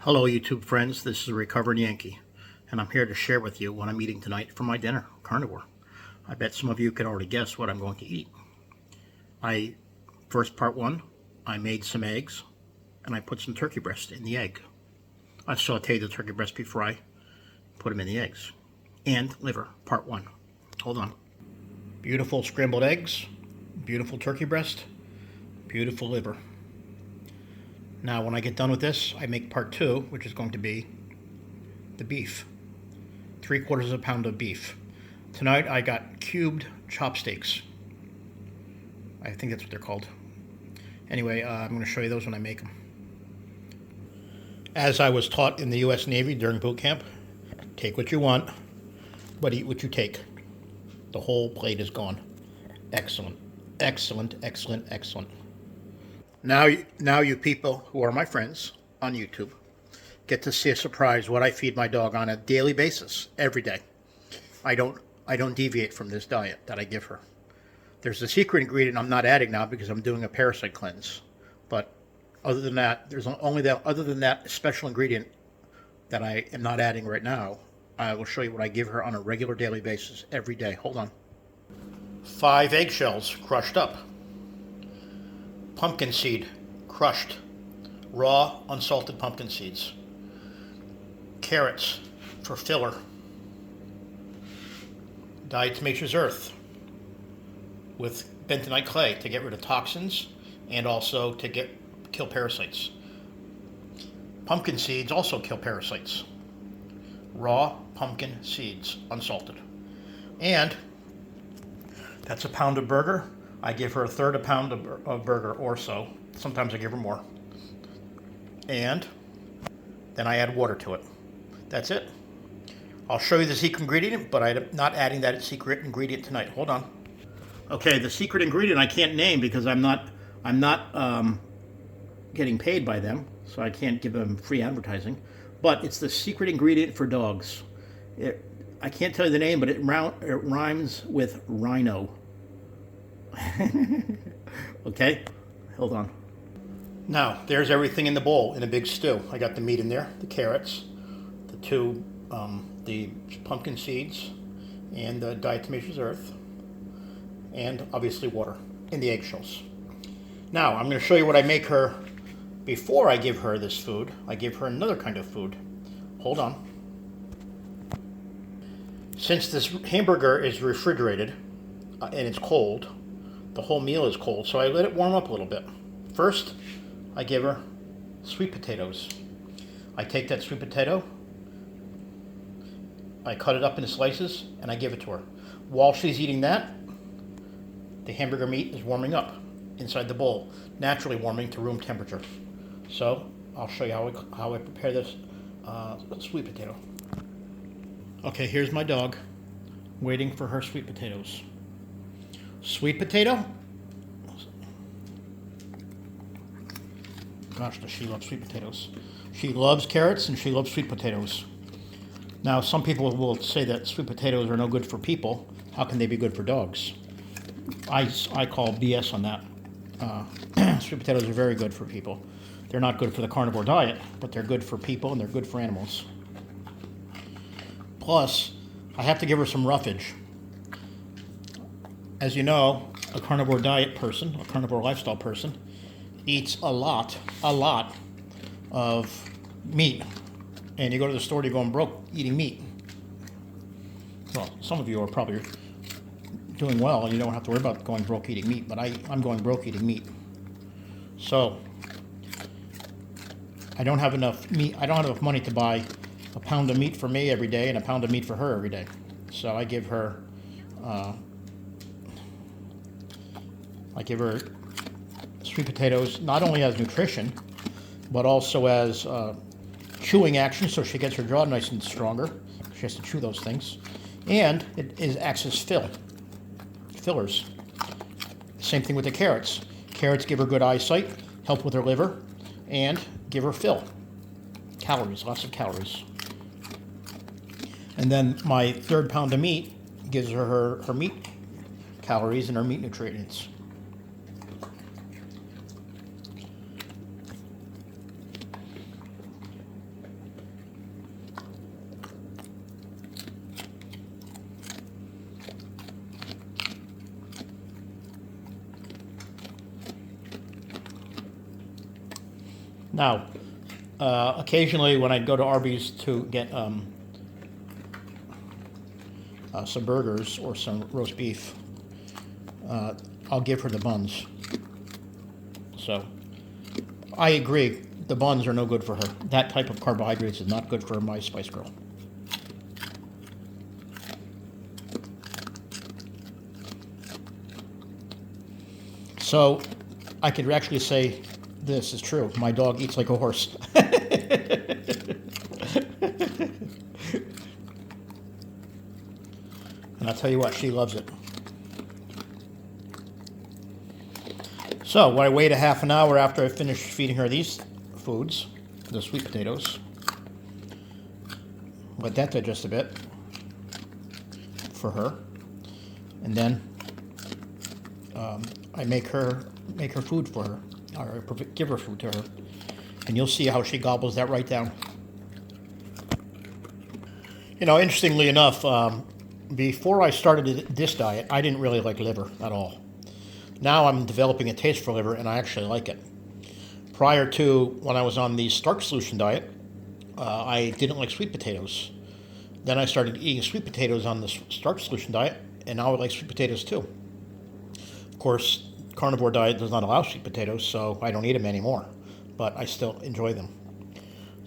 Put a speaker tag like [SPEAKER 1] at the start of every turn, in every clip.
[SPEAKER 1] Hello YouTube friends, this is a Recovering Yankee, and I'm here to share with you what I'm eating tonight for my dinner, carnivore. I bet some of you can already guess what I'm going to eat. Part one, I made some eggs, and I put some turkey breast in the egg. I sauteed the turkey breast before I put them in the eggs. And liver, part one. Hold on. Beautiful scrambled eggs, beautiful turkey breast, beautiful liver. Now, when I get done with this, I make part two, which is going to be the beef. 3/4 of a pound of beef. Tonight, I got cubed chopsteaks. I think that's what they're called. Anyway, I'm going to show you those when I make them. As I was taught in the U.S. Navy during boot camp, take what you want, but eat what you take. The whole plate is gone. Excellent, excellent, excellent, excellent. Now you people who are my friends on YouTube get to see a surprise what I feed my dog on a daily basis, every day. I don't deviate from this diet that I give her. There's a secret ingredient I'm not adding now because I'm doing a parasite cleanse. But other than that, other than that special ingredient that I am not adding right now, I will show you what I give her on a regular daily basis every day. Hold on. 5 eggshells crushed up. Pumpkin seed, crushed, raw, unsalted pumpkin seeds. Carrots for filler. Diatomaceous earth with bentonite clay to get rid of toxins and also to kill parasites. Pumpkin seeds also kill parasites. Raw pumpkin seeds, unsalted. And that's a pound of burger. I give her 1/3 a pound of burger or so. Sometimes I give her more. And then I add water to it. That's it. I'll show you the secret ingredient, but I'm not adding that secret ingredient tonight. Hold on. Okay, the secret ingredient I can't name because I'm not getting paid by them, so I can't give them free advertising. But it's the secret ingredient for dogs. I can't tell you the name, but it rhymes with rhino. Okay, hold on. Now, there's everything in the bowl in a big stew. I got the meat in there, the carrots, the pumpkin seeds, and the diatomaceous earth, and obviously water in the eggshells. Now, I'm going to show you what I make her before I give her this food. I give her another kind of food. Hold on. Since this hamburger is refrigerated and it's cold, the whole meal is cold, so I let it warm up a little bit. First, I give her sweet potatoes. I take that sweet potato, I cut it up into slices, and I give it to her. While she's eating that, the hamburger meat is warming up inside the bowl, naturally warming to room temperature. So, I'll show you how I prepare this sweet potato. Okay, here's my dog waiting for her sweet potatoes. Sweet potato. Gosh, does she love sweet potatoes. She loves carrots and she loves sweet potatoes. Now, some people will say that sweet potatoes are no good for people. How can they be good for dogs? I call BS on that. Sweet potatoes are very good for people. They're not good for the carnivore diet, but they're good for people and they're good for animals. Plus, I have to give her some roughage. As you know, a carnivore diet person, a carnivore lifestyle person, eats a lot of meat. And you go to the store, you're going broke eating meat. Well, some of you are probably doing well and you don't have to worry about going broke eating meat, but I'm going broke eating meat. So, I don't have enough meat. I don't have enough money to buy a pound of meat for me every day and a pound of meat for her every day. So I give her sweet potatoes, not only as nutrition, but also as chewing action, so she gets her jaw nice and stronger. She has to chew those things. And it acts as fillers. Same thing with the carrots. Carrots give her good eyesight, help with her liver, and give her fill. Calories, lots of calories. And then my 1/3 pound of meat gives her meat calories and her meat nutrients. Now, occasionally when I'd go to Arby's to get some burgers or some roast beef, I'll give her the buns. So, I agree, the buns are no good for her. That type of carbohydrates is not good for my Spice Girl. So, I could actually say this is true. My dog eats like a horse. And I'll tell you what, she loves it. So, when I wait a half an hour after I finish feeding her these foods, the sweet potatoes, let that digest a bit for her, and then I make her food for her, or give her food to her, and you'll see how she gobbles that right down. You know, interestingly enough, before I started this diet, I didn't really like liver at all. Now I'm developing a taste for liver, and I actually like it. Prior to when I was on the starch solution diet, I didn't like sweet potatoes. Then I started eating sweet potatoes on the starch solution diet, and now I like sweet potatoes too. Of course, carnivore diet does not allow sweet potatoes, so I don't eat them anymore, but I still enjoy them.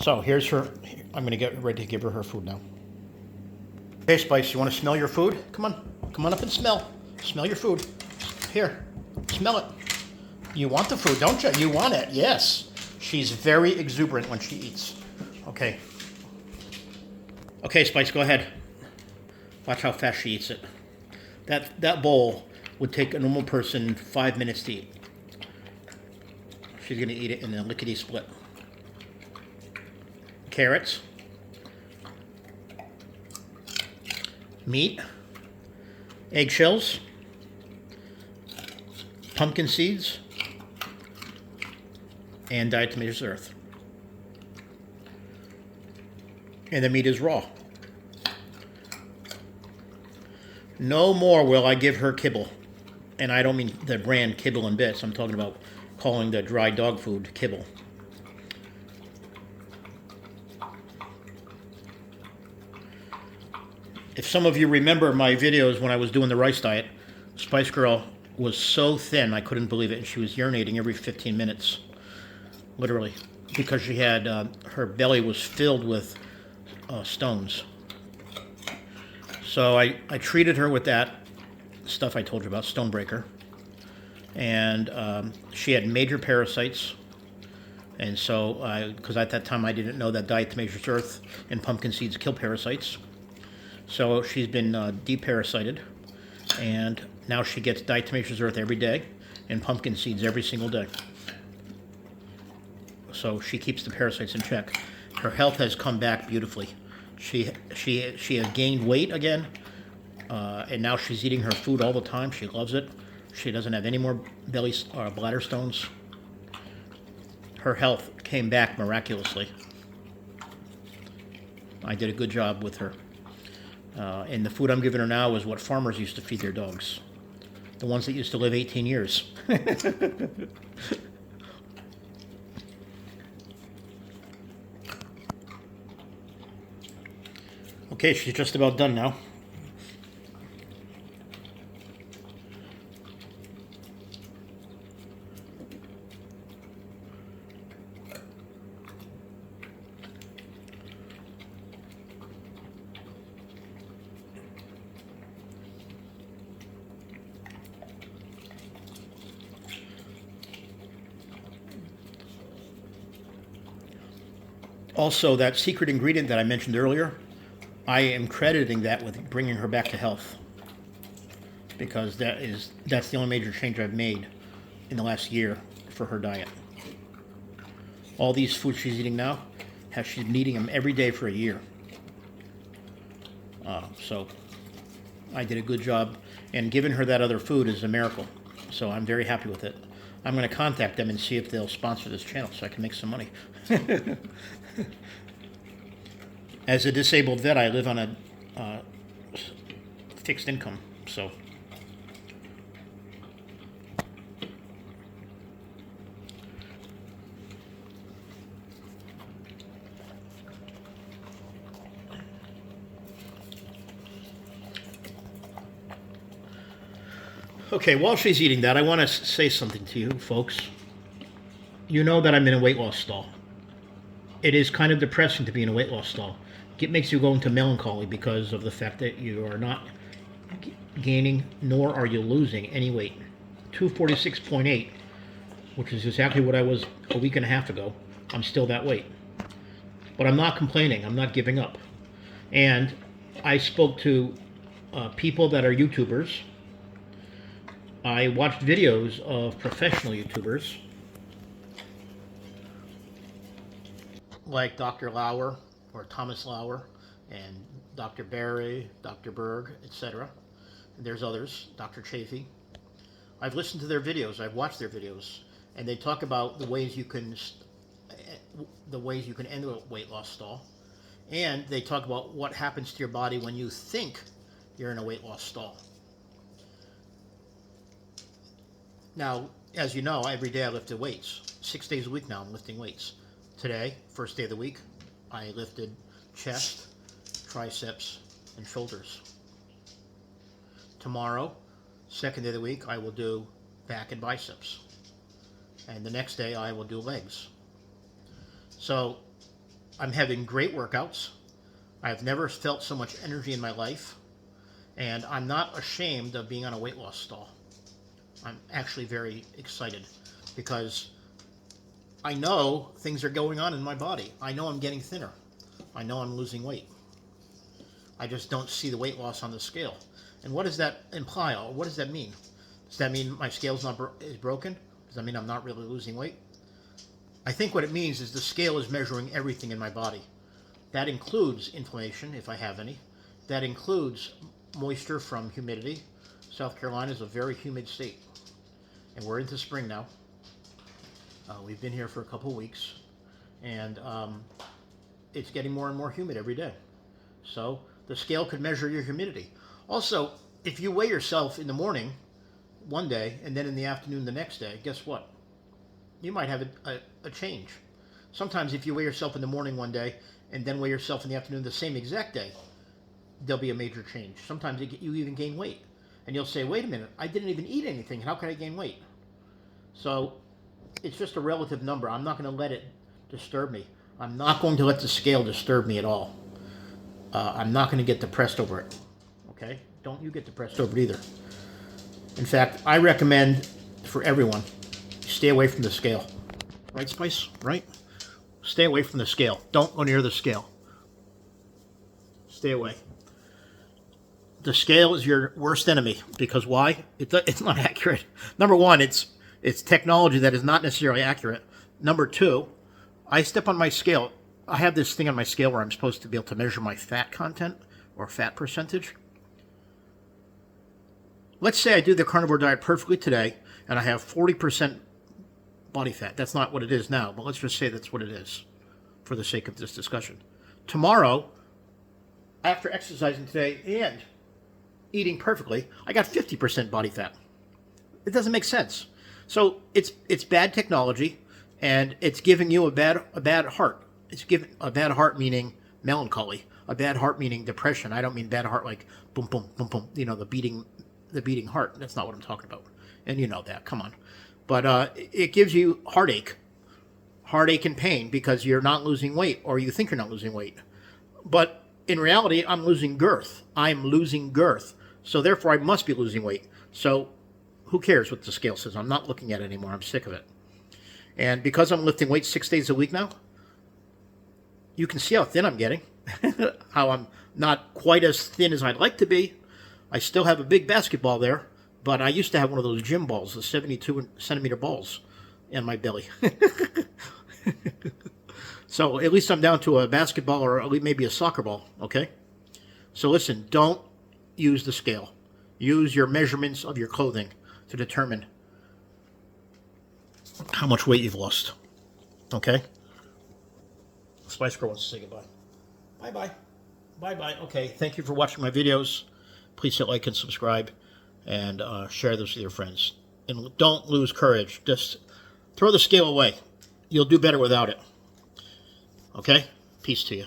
[SPEAKER 1] So here's her. I'm going to get ready to give her food now. Hey, Spice, you want to smell your food? Come on up and smell. Smell your food. Here, smell it. You want the food, don't you? You want it, yes. She's very exuberant when she eats. Okay. Okay, Spice, go ahead. Watch how fast she eats it. That bowl would take a normal person 5 minutes to eat. She's going to eat it in a lickety split. Carrots. Meat. Eggshells. Pumpkin seeds. And diatomaceous earth. And the meat is raw. No more will I give her kibble. And I don't mean the brand Kibble and Bits. I'm talking about calling the dry dog food kibble. If some of you remember my videos when I was doing the rice diet, Spice Girl was so thin I couldn't believe it. And she was urinating every 15 minutes. Literally. Because she had, her belly was filled with stones. So I treated her with that stuff I told you about, Stonebreaker. And she had major parasites. And so, because at that time I didn't know that diatomaceous earth and pumpkin seeds kill parasites. So she's been deparasited. And now she gets diatomaceous earth every day and pumpkin seeds every single day. So she keeps the parasites in check. Her health has come back beautifully. She has gained weight again, and now she's eating her food all the time. She loves it. She doesn't have any more belly or bladder stones. Her health came back miraculously. I did a good job with her. And the food I'm giving her now is what farmers used to feed their dogs. The ones that used to live 18 years. Okay, she's just about done now. Also, that secret ingredient that I mentioned earlier, I am crediting that with bringing her back to health, because that's the only major change I've made in the last year for her diet. All these foods she's eating now, she's been eating them every day for a year. So I did a good job, and giving her that other food is a miracle. So I'm very happy with it. I'm going to contact them and see if they'll sponsor this channel so I can make some money. As a disabled vet, I live on a fixed income, so. Okay, while she's eating that, I want to say something to you, folks. You know that I'm in a weight loss stall. It is kind of depressing to be in a weight loss stall. It makes you go into melancholy because of the fact that you are not gaining nor are you losing any weight. 246.8, which is exactly what I was a week and a half ago. I'm still that weight. But I'm not complaining. I'm not giving up. And I spoke to people that are YouTubers. I watched videos of professional YouTubers like Dr. Lauer or Thomas Lauer and Dr. Barry, Dr. Berg, etc. And there's others, Dr. Chafee. I've listened to their videos, I've watched their videos, and they talk about the ways you can end a weight loss stall, and they talk about what happens to your body when you think you're in a weight loss stall. Now, as you know, every day I lift weights. 6 days a week now I'm lifting weights. Today, first day of the week, I lifted chest, triceps, and shoulders. Tomorrow, second day of the week, I will do back and biceps. And the next day I will do legs. So I'm having great workouts. I've never felt so much energy in my life. And I'm not ashamed of being on a weight loss stall. I'm actually very excited because I know things are going on in my body. I know I'm getting thinner. I know I'm losing weight. I just don't see the weight loss on the scale. And what does that imply? Or what does that mean? Does that mean my scale's is broken? Does that mean I'm not really losing weight? I think what it means is the scale is measuring everything in my body. That includes inflammation, if I have any. That includes moisture from humidity. South Carolina is a very humid state. And we're into spring now. We've been here for a couple weeks. And it's getting more and more humid every day. So the scale could measure your humidity. Also, if you weigh yourself in the morning one day and then in the afternoon the next day, guess what? You might have a change. Sometimes if you weigh yourself in the morning one day and then weigh yourself in the afternoon the same exact day, there'll be a major change. Sometimes you even gain weight. And you'll say, wait a minute, I didn't even eat anything. How could I gain weight? So it's just a relative number. I'm not going to let it disturb me. I'm not going to let the scale disturb me at all. I'm not going to get depressed over it. Okay? Don't you get depressed over it either. In fact, I recommend for everyone, stay away from the scale. Right, Spice? Right? Stay away from the scale. Don't go near the scale. Stay away. The scale is your worst enemy because why? It's not accurate. Number one, it's technology that is not necessarily accurate. Number two, I step on my scale. I have this thing on my scale where I'm supposed to be able to measure my fat content or fat percentage. Let's say I do the carnivore diet perfectly today and I have 40% body fat. That's not what it is now, but let's just say that's what it is for the sake of this discussion. Tomorrow, after exercising today and eating perfectly, I got 50% body fat. It doesn't make sense. So it's bad technology, and it's giving you a bad heart. It's giving a bad heart meaning melancholy, a bad heart meaning depression. I don't mean bad heart like boom boom boom boom. You know, the beating heart. That's not what I'm talking about. And you know that. Come on. But it gives you heartache and pain because you're not losing weight, or you think you're not losing weight. But in reality, I'm losing girth. I'm losing girth. So therefore, I must be losing weight. So who cares what the scale says? I'm not looking at it anymore. I'm sick of it. And because I'm lifting weights 6 days a week now, you can see how thin I'm getting. How I'm not quite as thin as I'd like to be. I still have a big basketball there, but I used to have one of those gym balls, the 72-centimeter balls in my belly. So at least I'm down to a basketball or at least maybe a soccer ball, okay? So listen, don't use the scale. Use your measurements of your clothing to determine how much weight you've lost, okay? Spice Girl wants to say goodbye. Bye-bye. Bye-bye. Okay, thank you for watching my videos. Please hit like and subscribe and share this with your friends. And don't lose courage. Just throw the scale away. You'll do better without it. Okay? Peace to you.